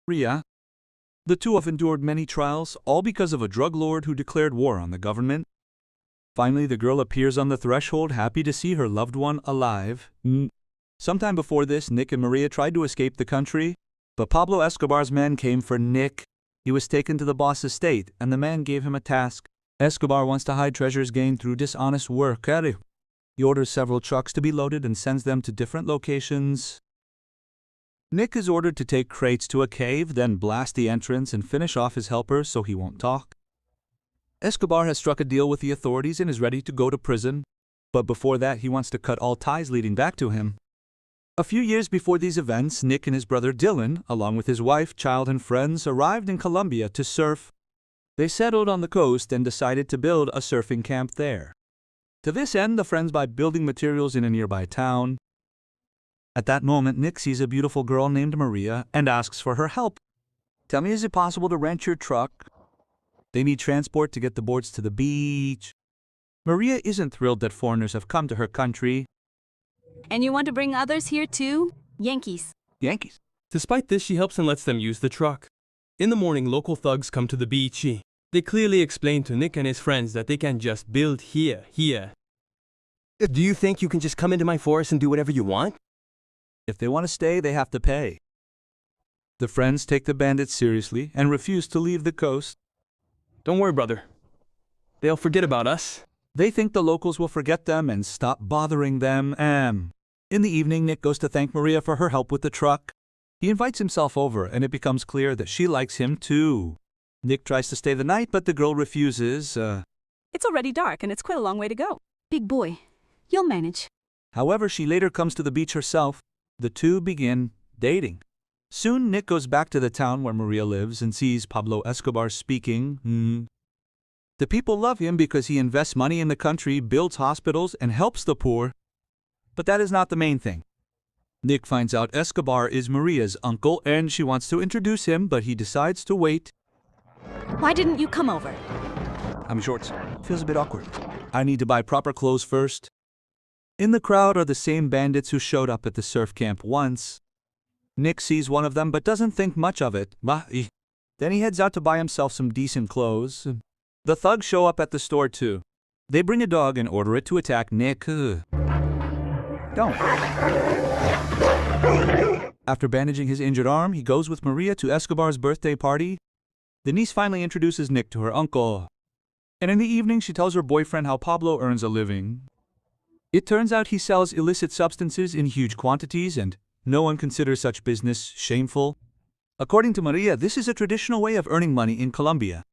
Maria. The two have endured many trials, all because of a drug lord who declared war on the government. Finally, the girl appears on the threshold, happy to see her loved one alive. Sometime before this, Nick and Maria tried to escape the country, but Pablo Escobar's men came for Nick. He was taken to the boss' estate, and the man gave him a task. Escobar wants to hide treasures gained through dishonest work. He orders several trucks to be loaded and sends them to different locations. Nick is ordered to take crates to a cave, then blast the entrance and finish off his helper so he won't talk. Escobar has struck a deal with the authorities and is ready to go to prison, but before that he wants to cut all ties leading back to him. A few years before these events, Nick and his brother Dylan, along with his wife, child, and friends, arrived in Colombia to surf. They settled on the coast and decided to build a surfing camp there. To this end, the friends buy building materials in a nearby town. At that moment, Nick sees a beautiful girl named Maria and asks for her help. "Tell me, is it possible to rent your truck?" They need transport to get the boards to the beach. Maria isn't thrilled that foreigners have come to her country. "And you want to bring others here too? Yankees." Yankees. Despite this, she helps and lets them use the truck. In the morning, local thugs come to the beach. They clearly explain to Nick and his friends that they can just build here. Do you think you can just come into my forest and do whatever you want? If they want to stay, they have to pay. The friends take the bandits seriously and refuse to leave the coast. Don't worry, brother. They'll forget about us. They think the locals will forget them and stop bothering them. In the evening, Nick goes to thank Maria for her help with the truck. He invites himself over, and it becomes clear that she likes him too. Nick tries to stay the night, but the girl refuses. It's already dark and it's quite a long way to go. Big boy, you'll manage. However, she later comes to the beach herself. The two begin dating. Soon, Nick goes back to the town where Maria lives and sees Pablo Escobar speaking. The people love him because he invests money in the country, builds hospitals, and helps the poor. But that is not the main thing. Nick finds out Escobar is Maria's uncle and she wants to introduce him, but he decides to wait. Why didn't you come over? I'm short. Feels a bit awkward. I need to buy proper clothes first. In the crowd are the same bandits who showed up at the surf camp once. Nick sees one of them but doesn't think much of it. Then he heads out to buy himself some decent clothes. The thugs show up at the store too. They bring a dog and order it to attack Nick. Don't. After bandaging his injured arm, he goes with Maria to Escobar's birthday party. The niece finally introduces Nick to her uncle. And in the evening, she tells her boyfriend how Pablo earns a living. It turns out he sells illicit substances in huge quantities, and no one considers such business shameful. According to Maria, this is a traditional way of earning money in Colombia.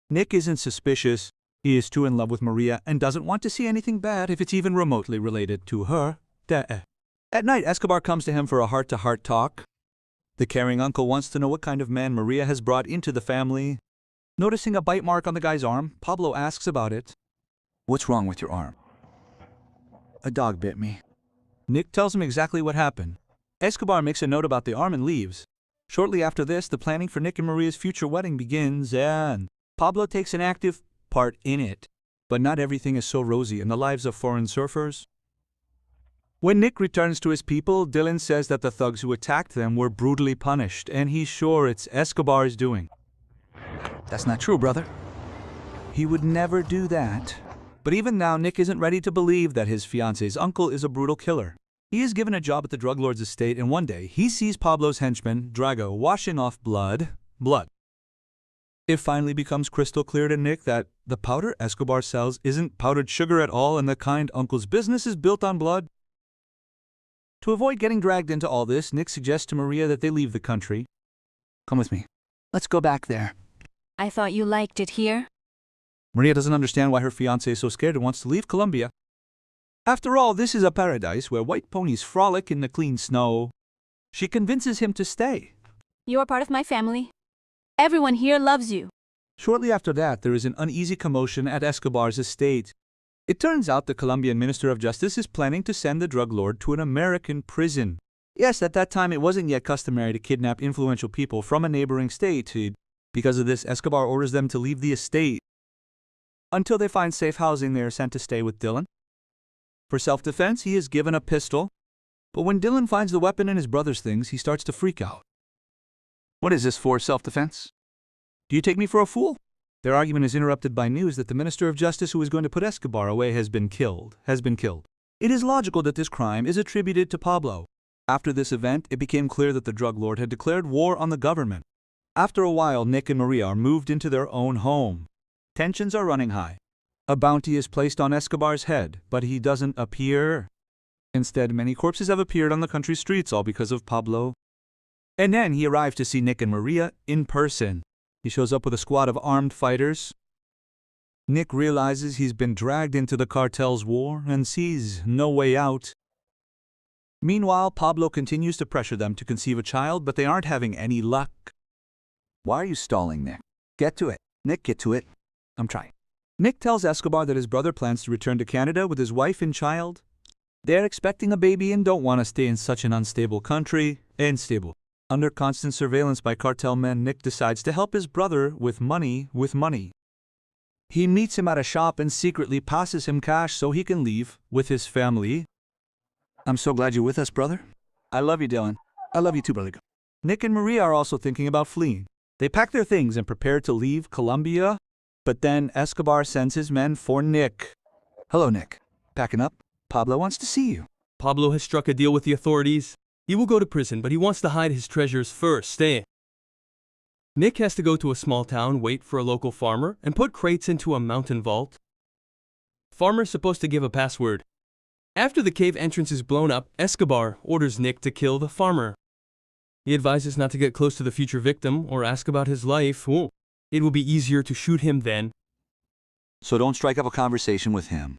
Nick isn't suspicious. He is too in love with Maria and doesn't want to see anything bad if it's even remotely related to her. At night, Escobar comes to him for a heart-to-heart talk. The caring uncle wants to know what kind of man Maria has brought into the family. Noticing a bite mark on the guy's arm, Pablo asks about it. "What's wrong with your arm?" "A dog bit me." Nick tells him exactly what happened. Escobar makes a note about the arm and leaves. Shortly after this, the planning for Nick and Maria's future wedding begins, and Pablo takes an active part in it. But not everything is so rosy in the lives of foreign surfers. When Nick returns to his people, Dylan says that the thugs who attacked them were brutally punished, and he's sure it's Escobar's doing. "That's not true, brother. He would never do that." But even now, Nick isn't ready to believe that his fiancé's uncle is a brutal killer. He is given a job at the drug lord's estate, and one day, he sees Pablo's henchman, Drago, washing off blood. It finally becomes crystal clear to Nick that the powder Escobar sells isn't powdered sugar at all, and the kind uncle's business is built on blood. To avoid getting dragged into all this, Nick suggests to Maria that they leave the country. "Come with me. Let's go back there." I thought you liked it here. Maria doesn't understand why her fiancé is so scared and wants to leave Colombia. After all, this is a paradise where white ponies frolic in the clean snow. She convinces him to stay. You are part of my family. Everyone here loves you. Shortly after that, there is an uneasy commotion at Escobar's estate. It turns out the Colombian Minister of Justice is planning to send the drug lord to an American prison. Yes, at that time it wasn't yet customary to kidnap influential people from a neighboring state. Because of this, Escobar orders them to leave the estate. Until they find safe housing, they are sent to stay with Dylan. For self-defense, he is given a pistol. But when Dylan finds the weapon in his brother's things, he starts to freak out. What is this for, self-defense? Do you take me for a fool? Their argument is interrupted by news that the Minister of Justice who is going to put Escobar away has been killed. It is logical that this crime is attributed to Pablo. After this event, it became clear that the drug lord had declared war on the government. After a while, Nick and Maria are moved into their own home. Tensions are running high. A bounty is placed on Escobar's head, but he doesn't appear. Instead, many corpses have appeared on the country streets, all because of Pablo. And then he arrives to see Nick and Maria in person. He shows up with a squad of armed fighters. Nick realizes he's been dragged into the cartel's war and sees no way out. Meanwhile, Pablo continues to pressure them to conceive a child, but they aren't having any luck. Why are you stalling, Nick? Get to it. Nick, get to it. I'm trying. Nick tells Escobar that his brother plans to return to Canada with his wife and child. They're expecting a baby and don't want to stay in such an unstable country. Under constant surveillance by cartel men, Nick decides to help his brother with money. He meets him at a shop and secretly passes him cash so he can leave with his family. I'm so glad you're with us, brother. I love you, Dylan. I love you too, brother. Nick and Maria are also thinking about fleeing. They pack their things and prepare to leave Colombia, but then Escobar sends his men for Nick. Hello, Nick. Packing up? Pablo wants to see you. Pablo has struck a deal with the authorities. He will go to prison, but he wants to hide his treasures first. Nick has to go to a small town, wait for a local farmer, and put crates into a mountain vault. Farmer's supposed to give a password. After the cave entrance is blown up, Escobar orders Nick to kill the farmer. He advises not to get close to the future victim or ask about his life. It will be easier to shoot him then. So don't strike up a conversation with him.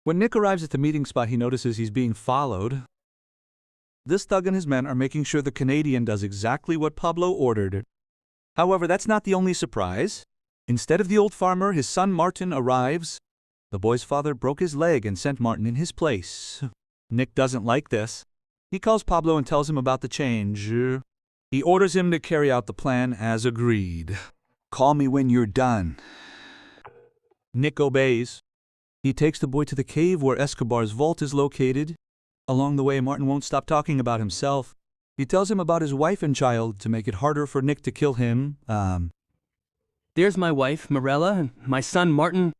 When Nick arrives at the meeting spot, he notices he's being followed. This thug and his men are making sure the Canadian does exactly what Pablo ordered. However, that's not the only surprise. Instead of the old farmer, his son Martin arrives. The boy's father broke his leg and sent Martin in his place. Nick doesn't like this. He calls Pablo and tells him about the change. He orders him to carry out the plan as agreed. Call me when you're done. Nick obeys. He takes the boy to the cave where Escobar's vault is located. Along the way, Martin won't stop talking about himself. He tells him about his wife and child to make it harder for Nick to kill him. There's my wife, Morella, and my son, Martin.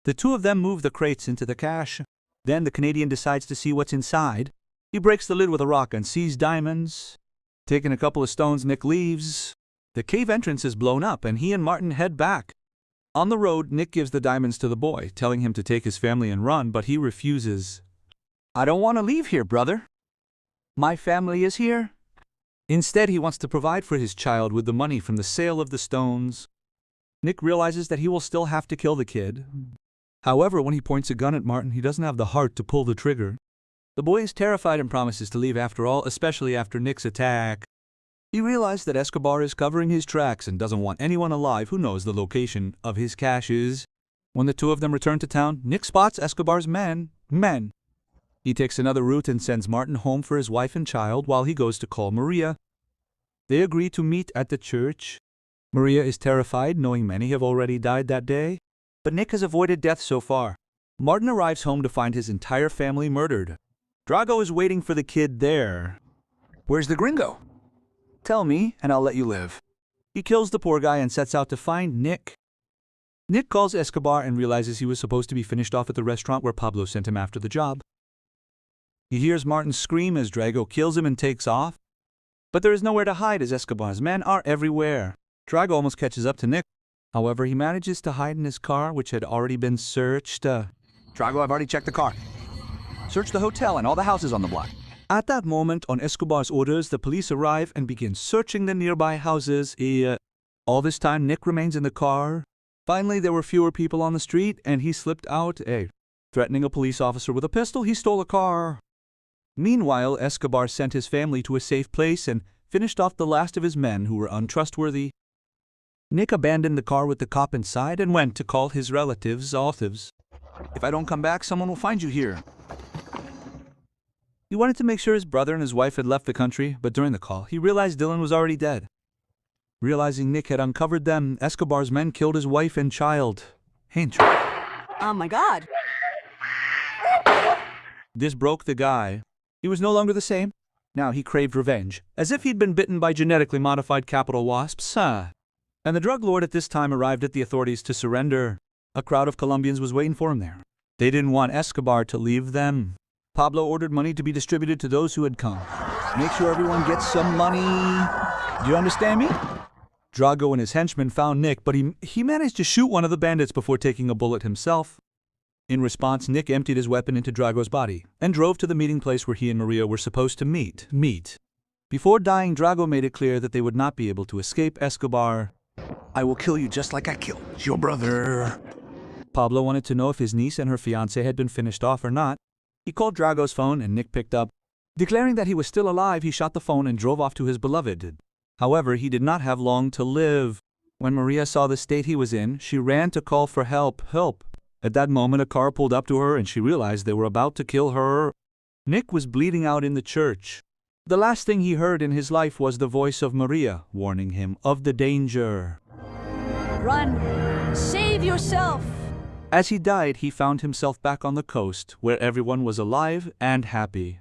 The two of them move the crates into the cache. Then the Canadian decides to see what's inside. He breaks the lid with a rock and sees diamonds. Taking a couple of stones, Nick leaves. The cave entrance is blown up and he and Martin head back. On the road, Nick gives the diamonds to the boy, telling him to take his family and run, but he refuses. I don't want to leave here, brother. My family is here. Instead, he wants to provide for his child with the money from the sale of the stones. Nick realizes that he will still have to kill the kid. However, when he points a gun at Martin, he doesn't have the heart to pull the trigger. The boy is terrified and promises to leave after all, especially after Nick's attack. He realizes that Escobar is covering his tracks and doesn't want anyone alive who knows the location of his caches. When the two of them return to town, Nick spots Escobar's men. He takes another route and sends Martin home for his wife and child while he goes to call Maria. They agree to meet at the church. Maria is terrified, knowing many have already died that day, but Nick has avoided death so far. Martin arrives home to find his entire family murdered. Drago is waiting for the kid there. Where's the gringo? Tell me, and I'll let you live. He kills the poor guy and sets out to find Nick. Nick calls Escobar and realizes he was supposed to be finished off at the restaurant where Pablo sent him after the job. He hears Martin scream as Drago kills him and takes off. But there is nowhere to hide as Escobar's men are everywhere. Drago almost catches up to Nick. However, he manages to hide in his car, which had already been searched. Drago, I've already checked the car. Search the hotel and all the houses on the block. At that moment, on Escobar's orders, the police arrive and begin searching the nearby houses. All this time, Nick remains in the car. Finally, there were fewer people on the street, and he slipped out. Threatening a police officer with a pistol, he stole a car. Meanwhile, Escobar sent his family to a safe place and finished off the last of his men who were untrustworthy. Nick abandoned the car with the cop inside and went to call his relatives. If I don't come back, someone will find you here. He wanted to make sure his brother and his wife had left the country, but during the call, he realized Dylan was already dead. Realizing Nick had uncovered them, Escobar's men killed his wife and child. Oh my God. This broke the guy. He was no longer the same. Now he craved revenge, as if he'd been bitten by genetically modified capital wasps. And the drug lord at this time arrived at the authorities to surrender. A crowd of Colombians was waiting for him there. They didn't want Escobar to leave them. Pablo ordered money to be distributed to those who had come. Make sure everyone gets some money. Do you understand me? Drago and his henchmen found Nick, but he managed to shoot one of the bandits before taking a bullet himself. In response, Nick emptied his weapon into Drago's body and drove to the meeting place where he and Maria were supposed to meet. Before dying, Drago made it clear that they would not be able to escape Escobar. I will kill you just like I killed your brother. Pablo wanted to know if his niece and her fiancé had been finished off or not. He called Drago's phone and Nick picked up. Declaring that he was still alive, he shot the phone and drove off to his beloved. However, he did not have long to live. When Maria saw the state he was in, she ran to call for help. At that moment, a car pulled up to her and she realized they were about to kill her. Nick was bleeding out in the church. The last thing he heard in his life was the voice of Maria, warning him of the danger. Run! Save yourself! As he died, he found himself back on the coast, where everyone was alive and happy.